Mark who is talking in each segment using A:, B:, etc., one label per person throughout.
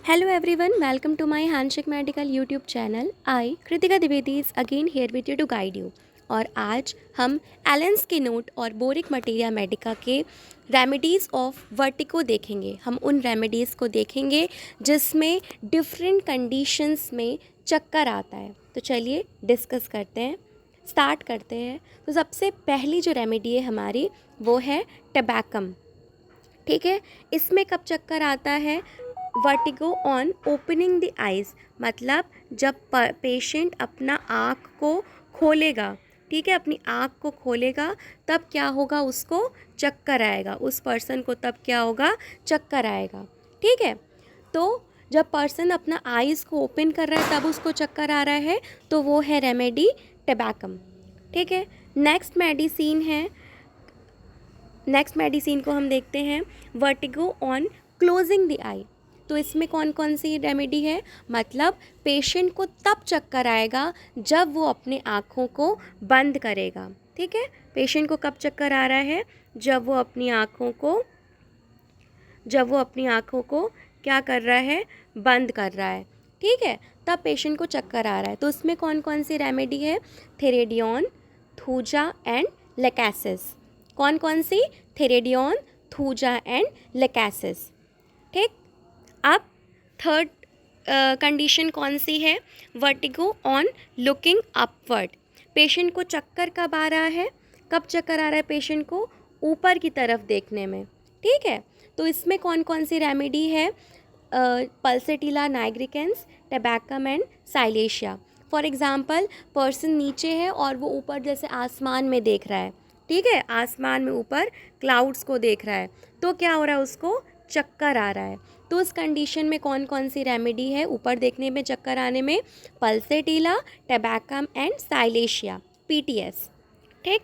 A: Hello everyone, welcome to my Handshake Medical YouTube channel. I, Kritika Dwivedi, is again here with you to guide you. और आज हम एलेंस के note और boric materia Medica के remedies of vertigo देखेंगे। हम उन रेमेडीज़ को देखेंगे जिसमें डिफरेंट कंडीशंस में चक्कर आता है। तो चलिए डिस्कस करते हैं, स्टार्ट करते हैं। तो सबसे पहली जो रेमेडी है हमारी वो है टबैकम। ठीक है, इसमें कब चक्कर आता है? Vertigo on opening the eyes, मतलब जब पेशेंट अपना आँख को खोलेगा, ठीक है, अपनी आँख को खोलेगा तब क्या होगा, उसको चक्कर आएगा। उस पर्सन को तब क्या होगा, चक्कर आएगा। ठीक है, तो जब पर्सन अपना आइज़ को ओपन कर रहा है तब उसको चक्कर आ रहा है, तो वो है रेमेडी टबैकम। ठीक है, नेक्स्ट मेडिसिन को हम देखते हैं वर्टिगो ऑन क्लोजिंग द आई। तो इसमें कौन कौन सी रेमेडी है? मतलब पेशेंट को तब चक्कर आएगा जब वो अपने आँखों को बंद करेगा। ठीक है, पेशेंट को कब चक्कर आ रहा है? जब वो अपनी आँखों को क्या कर रहा है, बंद कर रहा है। ठीक है, तब पेशेंट को चक्कर आ रहा है। तो उसमें कौन कौन सी रेमेडी है? थेरेडियन, थूजा एंड लेकेसिस। कौन कौन सी? थेरेडियन, थूजा एंड लेकेसिस। ठीक, अब थर्ड कंडीशन कौन सी है? Vertigo on looking upward. Patient को चक्कर कब आ रहा है? कब चक्कर आ रहा है पेशेंट को? ऊपर की तरफ देखने में। ठीक है, तो इसमें कौन कौन सी रेमेडी है? Pulsatilla nigricans, tabacum and silicea. For example, person नीचे है और वो ऊपर जैसे आसमान में देख रहा है। ठीक है, आसमान में ऊपर क्लाउड्स को देख रहा है, तो क्या हो रहा है, उसको चक्कर आ रहा है। तो उस कंडीशन में कौन कौन सी रेमेडी है ऊपर देखने में चक्कर आने में? Pulsatilla, tabacum and silicea, PTS. ठीक,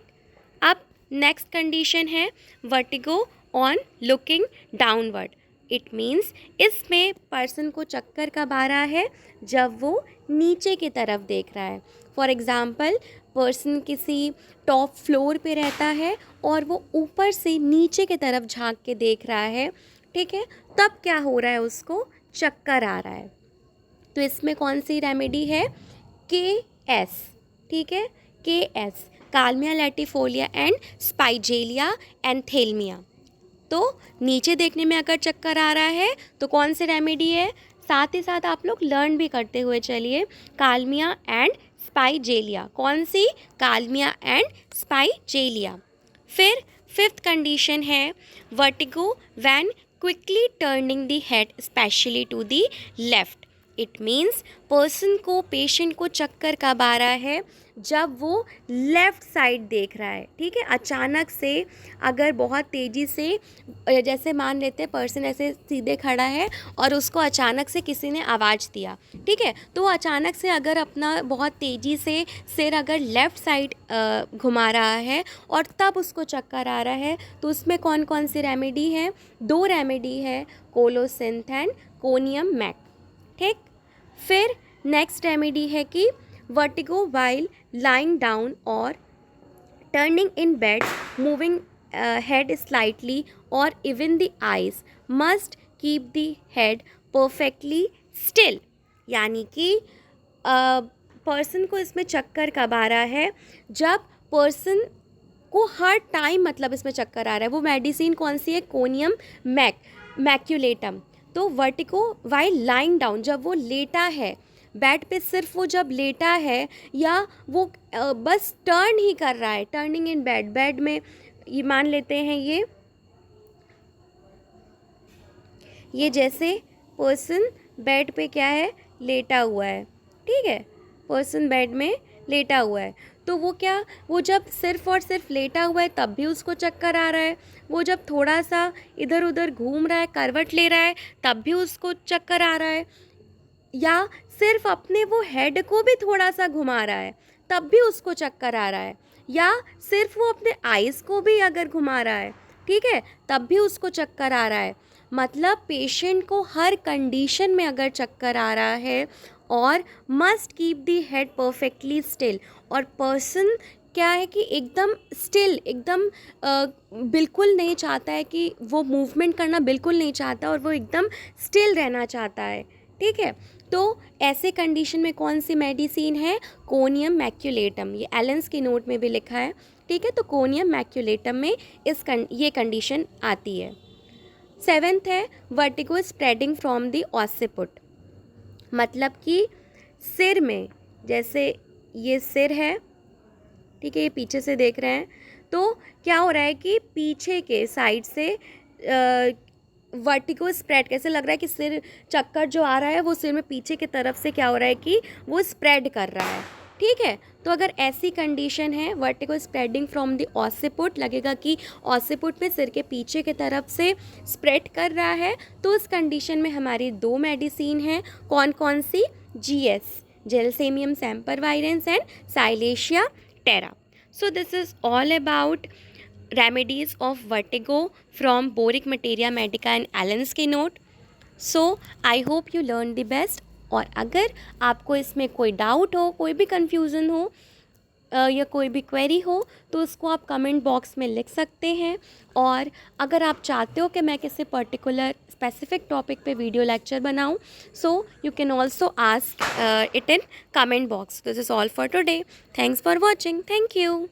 A: अब नेक्स्ट कंडीशन है vertigo on looking downward. It means इसमें पर्सन को चक्कर कब आ रहा है? जब वो नीचे की तरफ देख रहा है। फॉर एग्ज़ाम्पल, पर्सन किसी टॉप फ्लोर पे रहता है और वो ऊपर से नीचे की तरफ झांक के देख रहा है। ठीक है, तब क्या हो रहा है, उसको चक्कर आ रहा है। तो इसमें कौन सी रेमेडी है? KS। ठीक है, KS, काल्मिया लैटिफोलिया एंड स्पाइजेलिया एंथेल्मिया। तो नीचे देखने में अगर चक्कर आ रहा है तो कौन सी रेमेडी है? साथ ही साथ आप लोग लर्न भी करते हुए चलिए, काल्मिया एंड स्पाइजेलिया। कौन सी? काल्मिया एंड स्पाइजेलिया। फिर फिफ्थ कंडीशन है vertigo when quickly turning the head specially to the left. It means patient को चक्कर कब आ रहा है? जब वो लेफ़्ट साइड देख रहा है। ठीक है, अचानक से अगर बहुत तेज़ी से, जैसे मान लेते हैं पर्सन ऐसे सीधे खड़ा है और उसको अचानक से किसी ने आवाज़ दिया। ठीक है, तो अचानक से अगर अपना बहुत तेज़ी से सिर अगर लेफ़्ट साइड घुमा रहा है और तब उसको चक्कर आ रहा है, तो उसमें कौन कौन सी रेमेडी है? 2 रेमेडी है, कोलोसिंथ एंड कोनियम मैक। ठीक, फिर नेक्स्ट रेमेडी है कि वर्टिगो वाइल लाइंग डाउन और turning in bed, moving head slightly और even the eyes, must keep the head perfectly still. यानी कि पर्सन को इसमें चक्कर कब आ रहा है? जब पर्सन को हर टाइम, मतलब इसमें चक्कर आ रहा है। वो मेडिसिन कौन सी है? कोनियम मैक्यूलेटम। तो वर्टिगो वाइल लाइंग डाउन, जब वो लेटा है बेड पे, सिर्फ वो जब लेटा है या वो बस टर्न ही कर रहा है, टर्निंग इन बेड में, ये मान लेते हैं ये जैसे पर्सन बेड पे क्या है, लेटा हुआ है। ठीक है, पर्सन बेड में लेटा हुआ है, तो वो जब सिर्फ और सिर्फ लेटा हुआ है तब भी उसको चक्कर आ रहा है। वो जब थोड़ा सा इधर उधर घूम रहा है, करवट ले रहा है, तब भी उसको चक्कर आ रहा है। या सिर्फ अपने वो हेड को भी थोड़ा सा घुमा रहा है तब भी उसको चक्कर आ रहा है। या सिर्फ वो अपने आइज़ को भी अगर घुमा रहा है, ठीक है, तब भी उसको चक्कर आ रहा है। मतलब पेशेंट को हर कंडीशन में अगर चक्कर आ रहा है और must keep the head perfectly still, और पर्सन क्या है कि एकदम स्टिल, एकदम बिल्कुल नहीं चाहता है कि वो मूवमेंट करना बिल्कुल नहीं चाहता और वो एकदम स्टिल रहना चाहता है, ठीक है। तो ऐसे कंडीशन में कौन सी मेडिसिन है, कोनियम मैक्यूलेटम, ये एलेंस की नोट में भी लिखा है, ठीक है। तो कोनियम मैक्यूलेटम में ये कंडीशन आती है। 7th है vertigo spreading from the occiput, मतलब कि सिर में, जैसे ये सिर है, ठीक है, ये पीछे से देख रहे हैं, तो क्या हो रहा है कि पीछे के साइड से वर्टिगो स्प्रेड, कैसे लग रहा है कि सिर, चक्कर जो आ रहा है वो सिर में पीछे की तरफ से क्या हो रहा है कि वो स्प्रेड कर रहा है, ठीक है। तो अगर ऐसी कंडीशन है vertigo spreading from the occiput, लगेगा कि ऑसिपुट में सिर के पीछे की तरफ से स्प्रेड कर रहा है, तो उस कंडीशन में हमारी 2 मेडिसिन हैं। कौन कौन सी? GS, gelsemium sempervirens and silicea terra. So this is all about remedies of vertigo from Boric Materia Medica and Allen's की note. So I hope you learned the best. और अगर आपको इसमें कोई डाउट हो, कोई भी कन्फ्यूज़न हो या कोई भी क्वेरी हो, तो उसको आप कमेंट बॉक्स में लिख सकते हैं। और अगर आप चाहते हो कि मैं किसी पर्टिकुलर स्पेसिफिक टॉपिक पे वीडियो लेक्चर बनाऊं, so you can also ask it in comment box. This is all for today. Thanks for watching. Thank you.